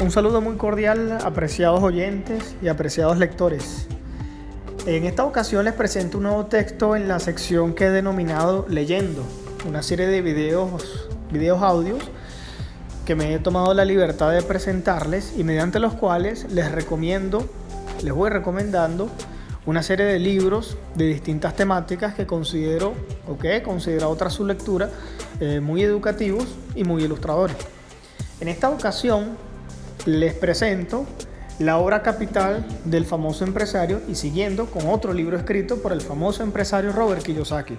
Un saludo muy cordial, apreciados oyentes y apreciados lectores. En esta ocasión les presento un nuevo texto en la sección que he denominado Leyendo, una serie de videos audios que me he tomado la libertad de presentarles y mediante los cuales les voy recomendando una serie de libros de distintas temáticas que considero o que he considerado tras su lectura muy educativos y muy ilustradores. En esta ocasión les presento la obra capital del famoso empresario y siguiendo con otro libro escrito por el famoso empresario Robert Kiyosaki.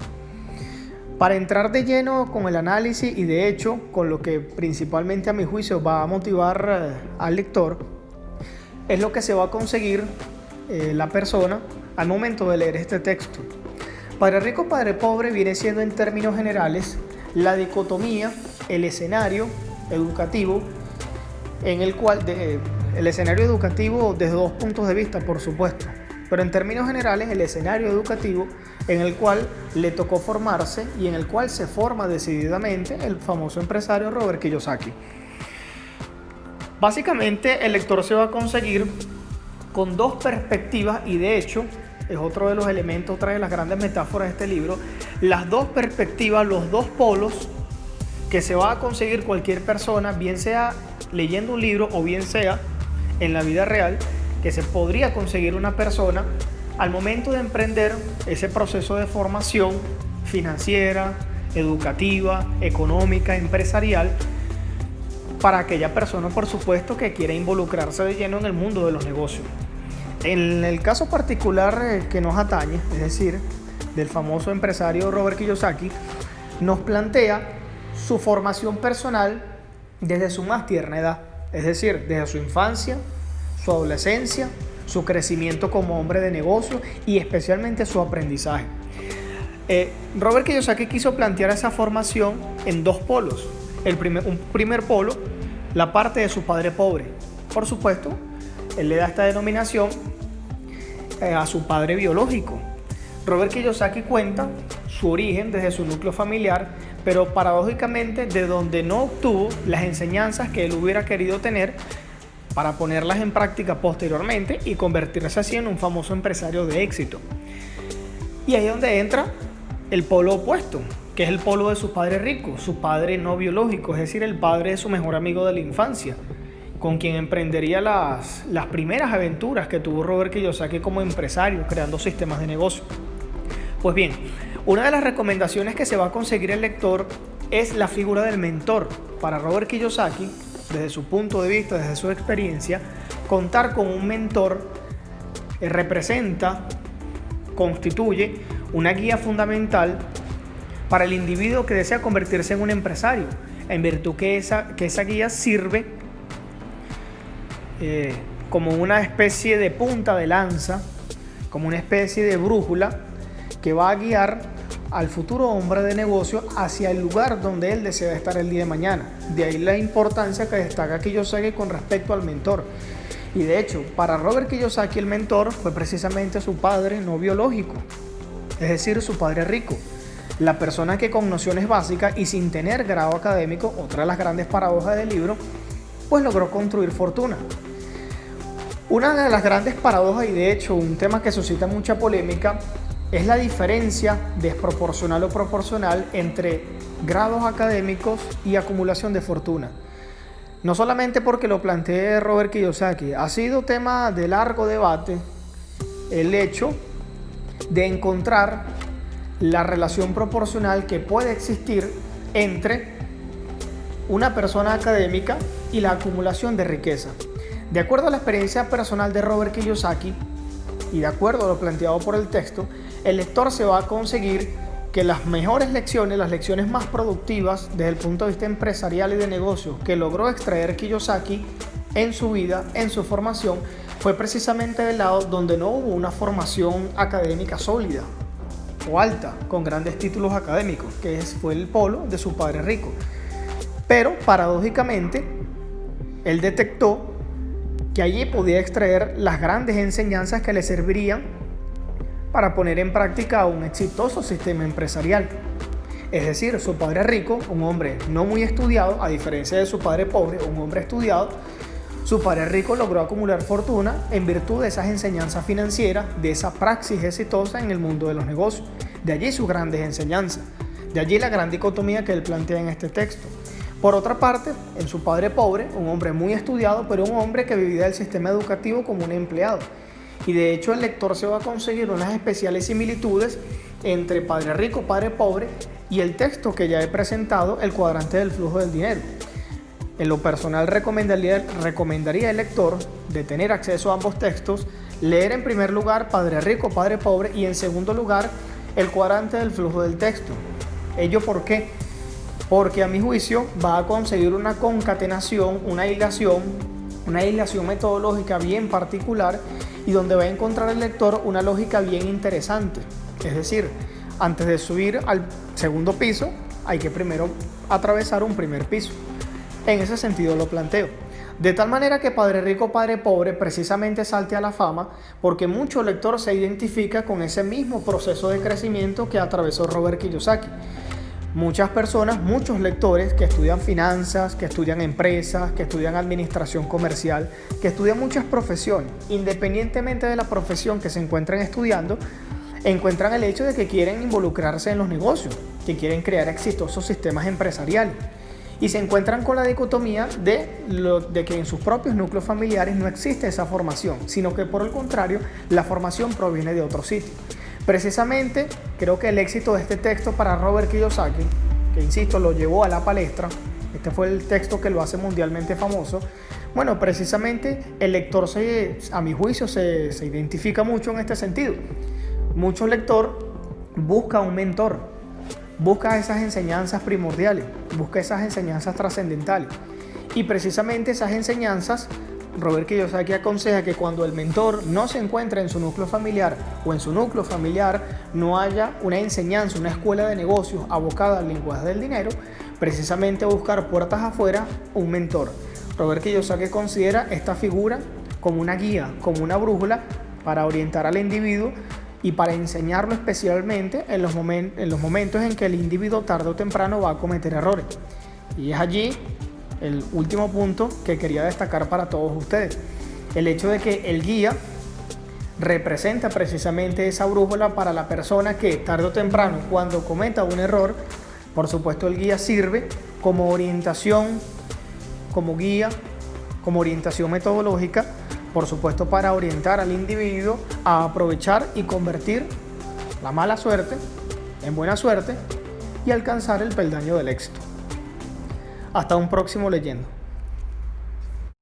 Para entrar de lleno con el análisis y de hecho con lo que principalmente a mi juicio va a motivar al lector, es lo que se va a conseguir la persona al momento de leer este texto. Padre rico, padre pobre viene siendo en términos generales la dicotomía, el escenario educativo en el cual el escenario educativo desde dos puntos de vista, por supuesto, pero en términos generales el escenario educativo en el cual le tocó formarse y en el cual se forma decididamente el famoso empresario Robert Kiyosaki. Básicamente el lector se va a conseguir con dos perspectivas y de hecho es otro de los elementos, otra de las grandes metáforas de este libro, las dos perspectivas, los dos polos que se va a conseguir cualquier persona, bien sea leyendo un libro o bien sea en la vida real, que se podría conseguir una persona al momento de emprender ese proceso de formación financiera, educativa, económica, empresarial, para aquella persona, por supuesto, que quiera involucrarse de lleno en el mundo de los negocios. En el caso particular que nos atañe, es decir, del famoso empresario Robert Kiyosaki, nos plantea su formación personal desde su más tierna edad, es decir, desde su infancia, su adolescencia, su crecimiento como hombre de negocio y especialmente su aprendizaje. Robert Kiyosaki quiso plantear esa formación en dos polos. Un primer polo, la parte de su padre pobre. Por supuesto, él le da esta denominación a su padre biológico. Robert Kiyosaki cuenta su origen desde su núcleo familiar, pero paradójicamente de donde no obtuvo las enseñanzas que él hubiera querido tener para ponerlas en práctica posteriormente y convertirse así en un famoso empresario de éxito. Y ahí es donde entra el polo opuesto, que es el polo de su padre rico, su padre no biológico, es decir, el padre de su mejor amigo de la infancia, con quien emprendería las primeras aventuras que tuvo Robert Kiyosaki como empresario, creando sistemas de negocio. Pues bien, una de las recomendaciones que se va a conseguir el lector es la figura del mentor. Para Robert Kiyosaki, desde su punto de vista, desde su experiencia, contar con un mentor constituye una guía fundamental para el individuo que desea convertirse en un empresario, en virtud que esa guía sirve como una especie de punta de lanza, como una especie de brújula que va a guiar al futuro hombre de negocio hacia el lugar donde él desea estar el día de mañana. De ahí la importancia que destaca Kiyosaki con respecto al mentor. Y de hecho, para Robert Kiyosaki el mentor fue precisamente su padre no biológico, es decir, su padre rico. La persona que con nociones básicas y sin tener grado académico, otra de las grandes paradojas del libro, pues logró construir fortuna. Una de las grandes paradojas y de hecho un tema que suscita mucha polémica es la diferencia desproporcional o proporcional entre grados académicos y acumulación de fortuna. No solamente porque lo plantee Robert Kiyosaki, ha sido tema de largo debate el hecho de encontrar la relación proporcional que puede existir entre una persona académica y la acumulación de riqueza. De acuerdo a la experiencia personal de Robert Kiyosaki y de acuerdo a lo planteado por el texto, el lector se va a conseguir que las mejores lecciones, las lecciones más productivas desde el punto de vista empresarial y de negocio que logró extraer Kiyosaki en su vida, en su formación, fue precisamente del lado donde no hubo una formación académica sólida o alta, con grandes títulos académicos, que fue el polo de su padre rico. Pero paradójicamente, él detectó que allí podía extraer las grandes enseñanzas que le servirían para poner en práctica un exitoso sistema empresarial. Es decir, su padre rico, un hombre no muy estudiado, a diferencia de su padre pobre, un hombre estudiado, Su padre rico logró acumular fortuna en virtud de esas enseñanzas financieras, de esa praxis exitosa en el mundo de los negocios. De allí sus grandes enseñanzas. De allí la gran dicotomía que él plantea en este texto. Por otra parte, en su padre pobre, un hombre muy estudiado, pero un hombre que vivía el sistema educativo como un empleado. Y de hecho el lector se va a conseguir unas especiales similitudes entre padre rico, padre pobre y el texto que ya he presentado, el cuadrante del flujo del dinero. En lo personal recomendaría al lector de tener acceso a ambos textos, leer en primer lugar Padre Rico, Padre Pobre y en segundo lugar el cuadrante del flujo del texto. ¿Ello por qué? Porque a mi juicio va a conseguir una concatenación, una hilación metodológica bien particular y donde va a encontrar el lector una lógica bien interesante. Es decir, antes de subir al segundo piso hay que primero atravesar un primer piso. En ese sentido lo planteo. De tal manera que Padre Rico, Padre Pobre precisamente salte a la fama porque mucho lector se identifica con ese mismo proceso de crecimiento que atravesó Robert Kiyosaki. Muchas personas, muchos lectores que estudian finanzas, que estudian empresas, que estudian administración comercial, que estudian muchas profesiones, independientemente de la profesión que se encuentren estudiando, encuentran el hecho de que quieren involucrarse en los negocios, que quieren crear exitosos sistemas empresariales. Y se encuentran con la dicotomía de que en sus propios núcleos familiares no existe esa formación, sino que por el contrario, la formación proviene de otro sitio. Precisamente, creo que el éxito de este texto para Robert Kiyosaki, que insisto, lo llevó a la palestra, este fue el texto que lo hace mundialmente famoso, bueno, precisamente el lector, a mi juicio, se identifica mucho en este sentido. Mucho lector busca un mentor, busca esas enseñanzas primordiales, busca esas enseñanzas trascendentales. Y precisamente esas enseñanzas, Robert Kiyosaki aconseja que cuando el mentor no se encuentra en su núcleo familiar o en su núcleo familiar no haya una enseñanza, una escuela de negocios abocada al lenguaje del dinero, precisamente buscar puertas afuera un mentor. Robert Kiyosaki considera esta figura como una guía, como una brújula para orientar al individuo y para enseñarlo especialmente en los momentos en que el individuo tarde o temprano va a cometer errores. Y es allí el último punto que quería destacar para todos ustedes. El hecho de que el guía representa precisamente esa brújula para la persona que tarde o temprano, cuando cometa un error, por supuesto el guía sirve como orientación, como guía, como orientación metodológica, por supuesto para orientar al individuo a aprovechar y convertir la mala suerte en buena suerte y alcanzar el peldaño del éxito. Hasta un próximo leyendo.